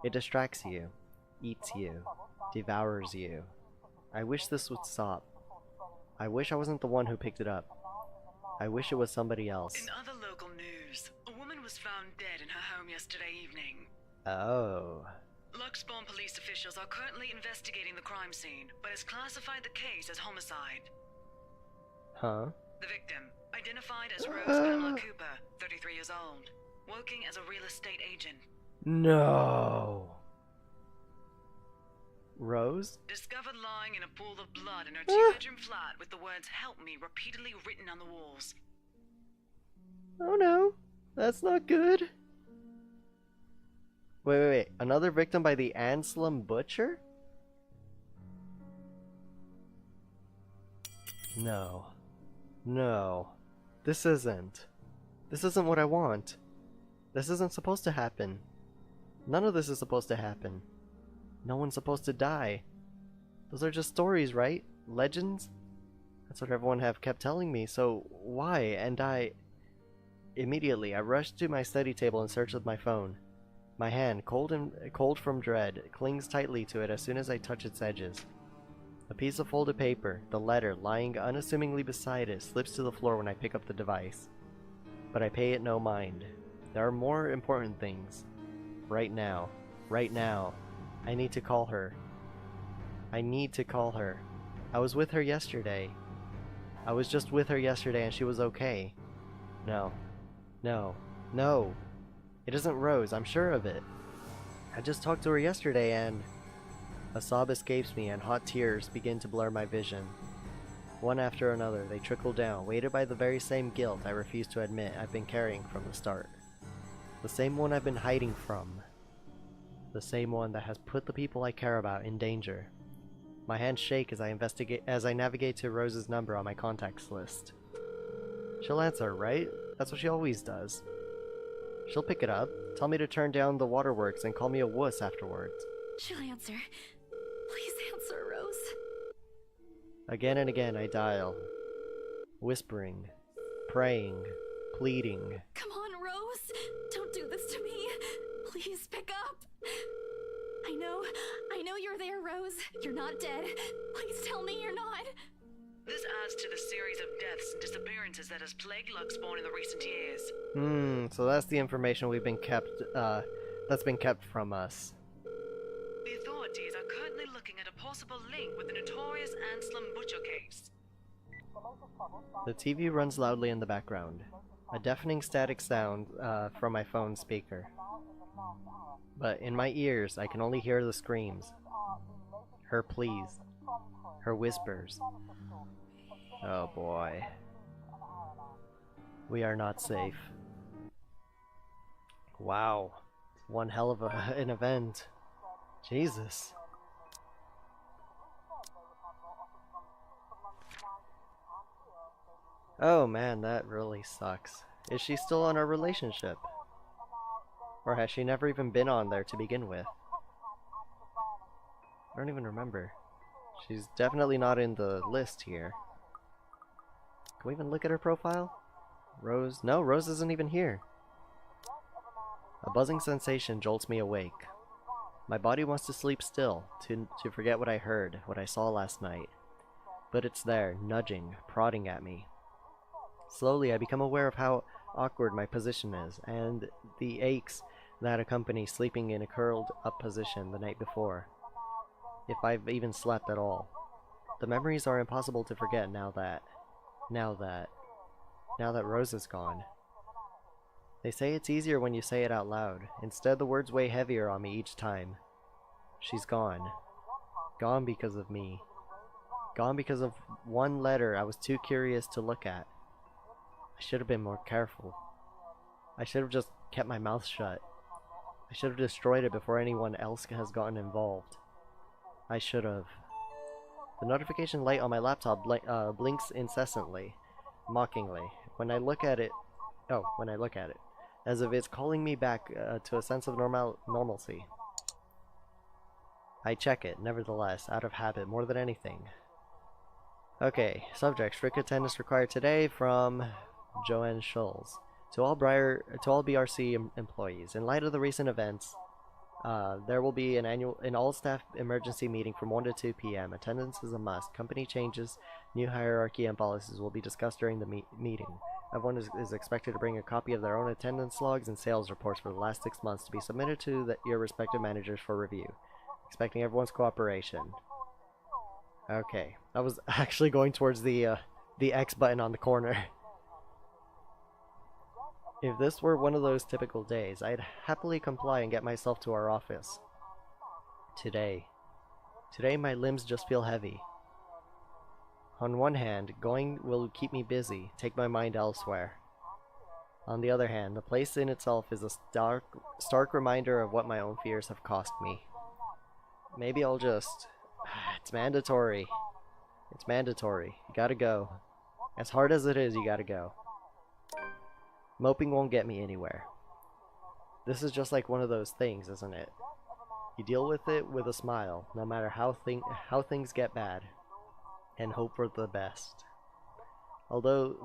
It distracts you, eats you, devours you. I wish this would stop. I wish I wasn't the one who picked it up. I wish it was somebody else. In other local news, a woman was found dead in her home yesterday evening. Oh. Luxbourne police officials are currently investigating the crime scene, but has classified the case as homicide. Huh? The victim, identified as Rose Pamela Cooper, 33 years old, working as a real estate agent. No. Rose? Discovered lying in a pool of blood in her two-bedroom flat with the words "Help me" repeatedly written on the walls. Oh no. That's not good. Wait. Another victim by the Anselm Butcher? No. No. This isn't what I want. This isn't supposed to happen. None of this is supposed to happen. No one's supposed to die. Those are just stories, right? Legends? That's what everyone have kept telling me, so why? And Immediately, I rushed to my study table and searched with my phone. My hand, cold from dread, clings tightly to it as soon as I touch its edges. A piece of folded paper, the letter, lying unassumingly beside it, slips to the floor when I pick up the device. But I pay it no mind. There are more important things. Right now. I need to call her. I was with her yesterday. I was just with her yesterday and she was okay. No. No. No. It isn't Rose, I'm sure of it. I just talked to her yesterday and... A sob escapes me and hot tears begin to blur my vision. One after another, they trickle down, weighted by the very same guilt I refuse to admit I've been carrying from the start. The same one I've been hiding from. The same one that has put the people I care about in danger. My hands shake as I navigate to Rose's number on my contacts list. She'll answer, right? That's what she always does. She'll pick it up, tell me to turn down the waterworks, and call me a wuss afterwards. She'll answer. Please answer, Rose. Again and again I dial, whispering, praying, pleading. Come on, Rose. Don't do this to me. Please pick up. I know you're there, Rose. You're not dead. Please tell me you're not. This adds to the series of deaths and disappearances that has plagued Luxborn in the recent years. So that's the information that's been kept from us. The authorities are currently looking at a possible link with the notorious Anselm Butcher case. The TV runs loudly in the background. A deafening static sound from my phone speaker. But in my ears, I can only hear the screams. Her pleas. Her whispers. Oh boy. We are not safe. Wow. One hell of an event. Jesus. Oh man, that really sucks. Is she still on our relationship? Or has she never even been on there to begin with? I don't even remember. She's definitely not in the list here. Can we even look at her profile? Rose? No, Rose isn't even here. A buzzing sensation jolts me awake. My body wants to sleep still, to forget what I heard, what I saw last night. But it's there, nudging, prodding at me. Slowly I become aware of how awkward my position is, and the aches that accompany sleeping in a curled up position the night before. If I've even slept at all. The memories are impossible to forget now that Rose is gone. They say it's easier when you say it out loud. Instead, the words weigh heavier on me each time. She's gone. Gone because of me. Gone because of one letter I was too curious to look at. I should have been more careful. I should have just kept my mouth shut. I should have destroyed it before anyone else has gotten involved. I should have. The notification light on my laptop blinks incessantly, mockingly, when I look at it, as if it's calling me back to a sense of normalcy. I check it, nevertheless, out of habit more than anything. Okay, subject, strict attendance required today from Joanne Schulz. To all BRC employees, in light of the recent events, there will be an all-staff emergency meeting from 1 to 2 p.m. Attendance is a must. Company changes, new hierarchy and policies will be discussed during the meeting. Everyone is expected to bring a copy of their own attendance logs and sales reports for the last 6 months to be submitted to your respective managers for review. Expecting everyone's cooperation. Okay, I was actually going towards the X button on the corner. If this were one of those typical days, I'd happily comply and get myself to our office. Today my limbs just feel heavy. On one hand, going will keep me busy, take my mind elsewhere. On the other hand, the place in itself is a stark reminder of what my own fears have cost me. Maybe I'll just... It's mandatory. It's mandatory. You gotta go. As hard as it is, you gotta go. Moping won't get me anywhere. This is just like one of those things, isn't it? You deal with it with a smile, no matter how things get bad, and hope for the best. Although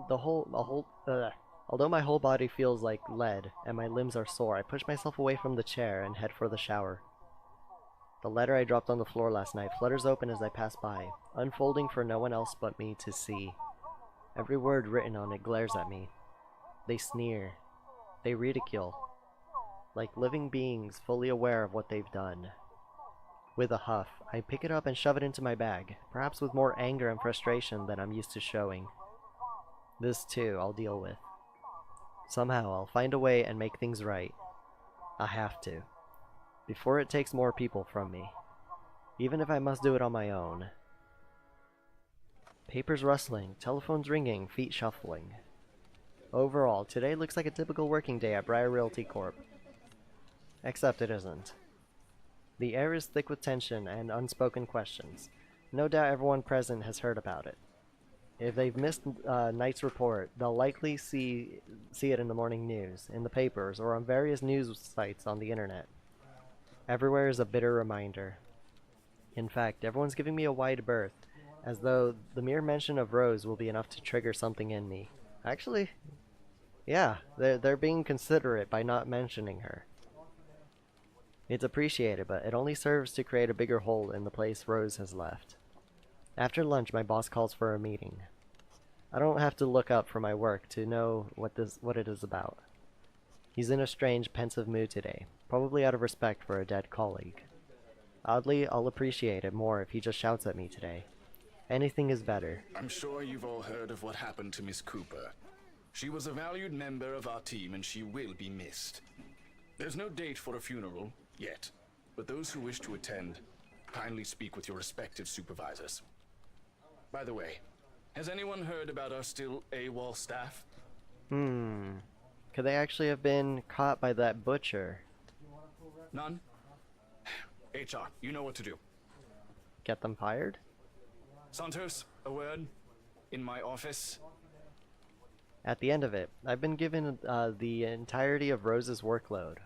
my whole body feels like lead and my limbs are sore, I push myself away from the chair and head for the shower. The letter I dropped on the floor last night flutters open as I pass by, unfolding for no one else but me to see. Every word written on it glares at me. They sneer. They ridicule. Like living beings fully aware of what they've done. With a huff, I pick it up and shove it into my bag, perhaps with more anger and frustration than I'm used to showing. This too, I'll deal with. Somehow I'll find a way and make things right. I have to. Before it takes more people from me. Even if I must do it on my own. Papers rustling, telephones ringing, feet shuffling. Overall, today looks like a typical working day at Briar Realty Corp. Except it isn't. The air is thick with tension and unspoken questions. No doubt everyone present has heard about it. If they've missed Knight's report, they'll likely see it in the morning news, in the papers, or on various news sites on the internet. Everywhere is a bitter reminder. In fact, everyone's giving me a wide berth, as though the mere mention of Rose will be enough to trigger something in me. Actually, yeah, they're being considerate by not mentioning her. It's appreciated, but it only serves to create a bigger hole in the place Rose has left. After lunch, my boss calls for a meeting. I don't have to look up from my work to know what it is about. He's in a strange, pensive mood today, probably out of respect for a dead colleague. Oddly, I'll appreciate it more if he just shouts at me today. Anything is better. I'm sure you've all heard of what happened to Miss Cooper. She was a valued member of our team and she will be missed. There's no date for a funeral, yet, but those who wish to attend, kindly speak with your respective supervisors. By the way, has anyone heard about our still AWOL staff? Could they actually have been caught by that butcher? None? HR, you know what to do. Get them fired? Santos, a word? In my office? At the end of it, I've been given the entirety of Rose's workload,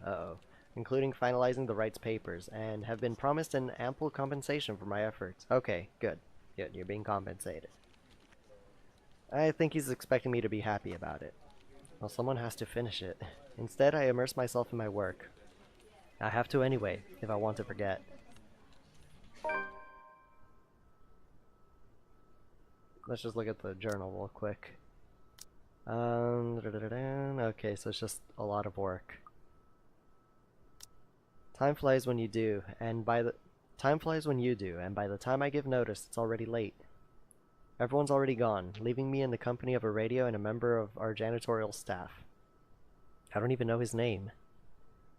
including finalizing the rights papers, and have been promised an ample compensation for my efforts. Okay, good. Good, you're being compensated. I think he's expecting me to be happy about it. Well, someone has to finish it. Instead, I immerse myself in my work. I have to anyway, if I want to forget. Let's just look at the journal real quick. Okay, so it's just a lot of work. Time flies when you do, and by the time I give notice, it's already late. Everyone's already gone, leaving me in the company of a radio and a member of our janitorial staff. I don't even know his name.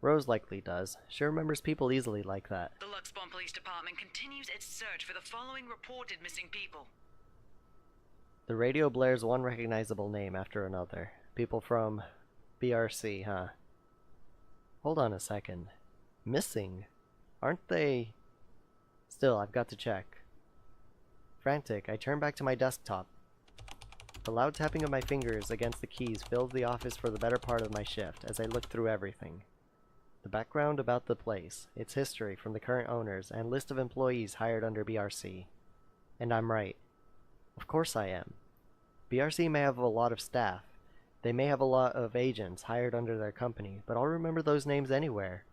Rose likely does. She remembers people easily like that. The Luxbon Police Department continues its search for the following reported missing people. The radio blares one recognizable name after another. People from BRC, huh? Hold on a second. Missing? Aren't they... Still, I've got to check. Frantic, I turn back to my desktop. The loud tapping of my fingers against the keys fills the office for the better part of my shift as I look through everything. The background about the place, its history from the current owners, and list of employees hired under BRC. And I'm right. Of course I am. BRC may have a lot of staff. They may have a lot of agents hired under their company, but I'll remember those names anywhere.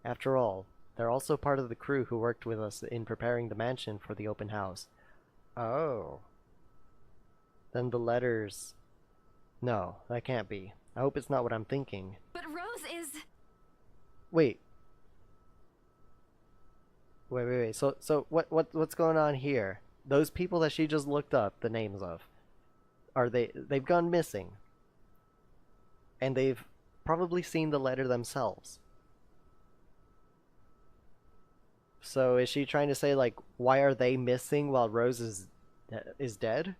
After all, they're also part of the crew who worked with us in preparing the mansion for the open house. Oh. Then the letters... No, that can't be. I hope it's not what I'm thinking. But Rose is... Wait. So what's going on here? Those people that she just looked up the names of, they've gone missing. And they've probably seen the letter themselves. So is she trying to say, like, why are they missing while Rose is dead?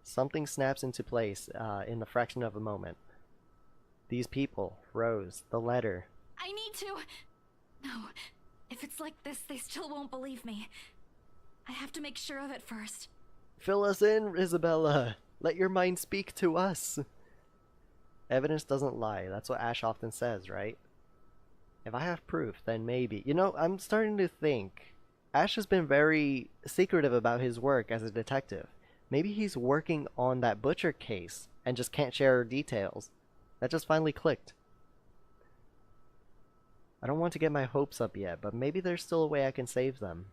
Something snaps into place in the fraction of a moment. These people, Rose, the letter. I need to... No, if it's like this, they still won't believe me. I have to make sure of it first. Fill us in, Isabella. Let your mind speak to us. Evidence doesn't lie. That's what Ash often says, right? If I have proof, then maybe. You know, I'm starting to think Ash has been very secretive about his work as a detective. Maybe he's working on that butcher case and just can't share details. That just finally clicked. I don't want to get my hopes up yet, but maybe there's still a way I can save them.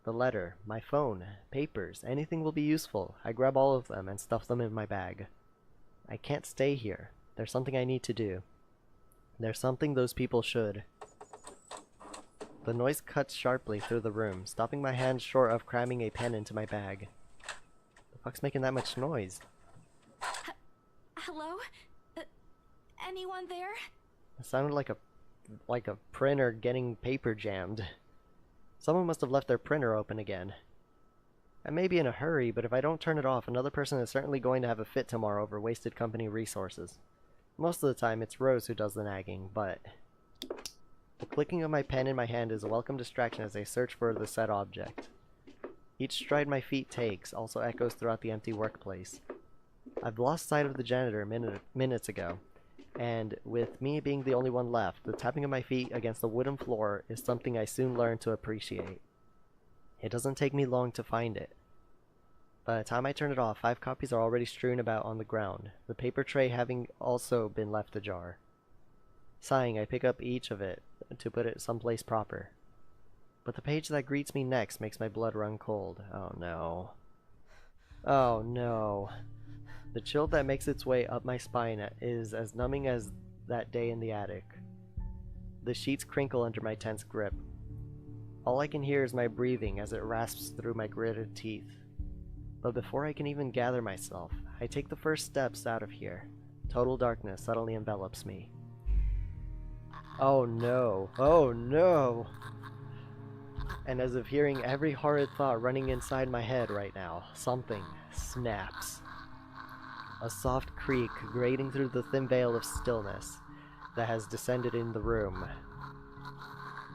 The letter, my phone, papers, anything will be useful. I grab all of them and stuff them in my bag. I can't stay here. There's something I need to do. There's something those people should. The noise cuts sharply through the room, stopping my hands short of cramming a pen into my bag. The fuck's making that much noise? Hello? Anyone there? It sounded like a printer getting paper jammed. Someone must have left their printer open again. I may be in a hurry, but if I don't turn it off, another person is certainly going to have a fit tomorrow over wasted company resources. Most of the time, it's Rose who does the nagging, but the clicking of my pen in my hand is a welcome distraction as I search for the said object. Each stride my feet takes also echoes throughout the empty workplace. I've lost sight of the janitor minutes ago, and with me being the only one left, the tapping of my feet against the wooden floor is something I soon learned to appreciate. It doesn't take me long to find it. By the time I turn it off, 5 copies are already strewn about on the ground, the paper tray having also been left ajar. Sighing, I pick up each of it to put it someplace proper. But the page that greets me next makes my blood run cold. Oh no. Oh no. The chill that makes its way up my spine is as numbing as that day in the attic. The sheets crinkle under my tense grip. All I can hear is my breathing as it rasps through my gritted teeth. But before I can even gather myself, I take the first steps out of here. Total darkness suddenly envelops me. Oh no, oh no! And as if hearing every horrid thought running inside my head right now, something snaps. A soft creak grating through the thin veil of stillness that has descended in the room.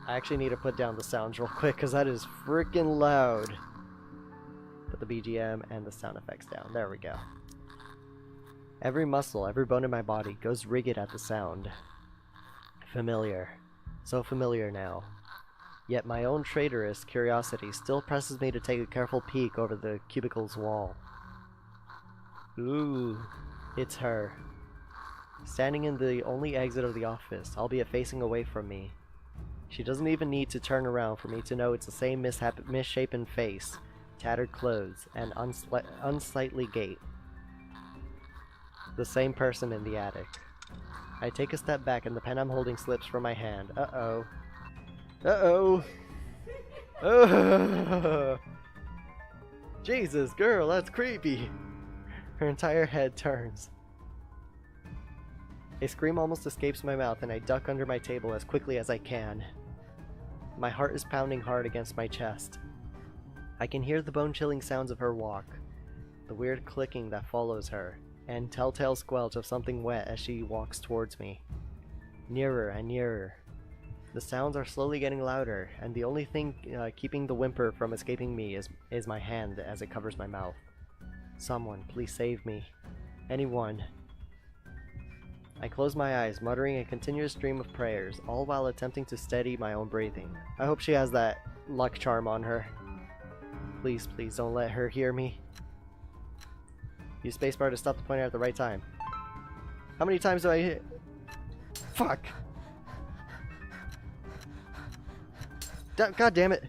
I actually need to put down the sounds real quick because that is freaking loud. Put the BGM and the sound effects down. There we go. Every muscle, every bone in my body goes rigid at the sound. Familiar. So familiar now. Yet my own traitorous curiosity still presses me to take a careful peek over the cubicle's wall. Ooh, it's her. Standing in the only exit of the office, albeit facing away from me. She doesn't even need to turn around for me to know it's the same misshapen face, tattered clothes, and unsightly gait. The same person in the attic. I take a step back and the pen I'm holding slips from my hand. Uh-oh. Uh-oh! Oh. Jesus, girl, that's creepy! Her entire head turns. A scream almost escapes my mouth and I duck under my table as quickly as I can. My heart is pounding hard against my chest. I can hear the bone-chilling sounds of her walk, the weird clicking that follows her, and telltale squelch of something wet as she walks towards me. Nearer and nearer. The sounds are slowly getting louder, and the only thing keeping the whimper from escaping me is my hand as it covers my mouth. Someone, please save me. Anyone. I close my eyes, muttering a continuous stream of prayers, all while attempting to steady my own breathing. I hope she has that luck charm on her. Please, please don't let her hear me. Use spacebar to stop the pointer at the right time. How many times do I hit? Fuck! God damn it!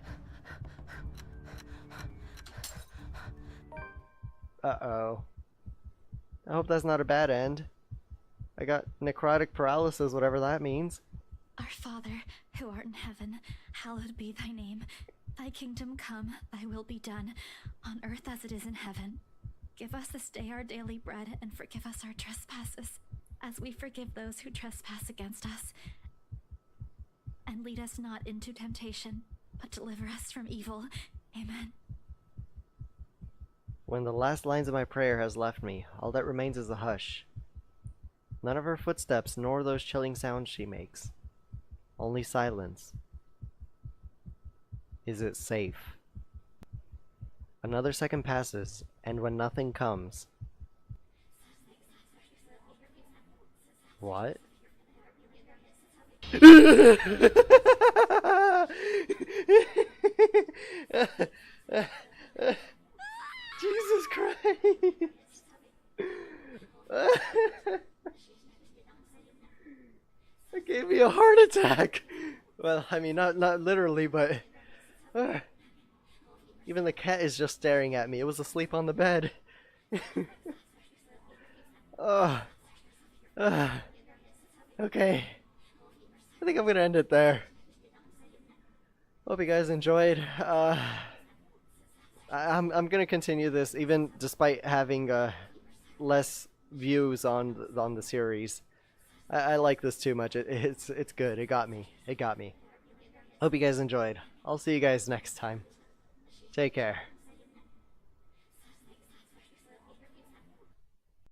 Uh-oh. I hope that's not a bad end. I got necrotic paralysis, whatever that means. Our Father, who art in heaven, hallowed be thy name. Thy kingdom come, thy will be done, on earth as it is in heaven. Give us this day our daily bread, and forgive us our trespasses, as we forgive those who trespass against us. And lead us not into temptation, but deliver us from evil. Amen. When the last lines of my prayer has left me, all that remains is a hush. None of her footsteps, nor those chilling sounds she makes. Only silence. Is it safe? Another second passes, and when nothing comes... What? Jesus Christ! That gave me a heart attack! Well, I mean, not literally, but... even the cat is just staring at me. It was asleep on the bed. Okay. I think I'm gonna end it there. Hope you guys enjoyed. I'm gonna continue this, even despite having less views on the series. I like this too much. It's good. It got me. It got me. Hope you guys enjoyed. I'll see you guys next time. Take care.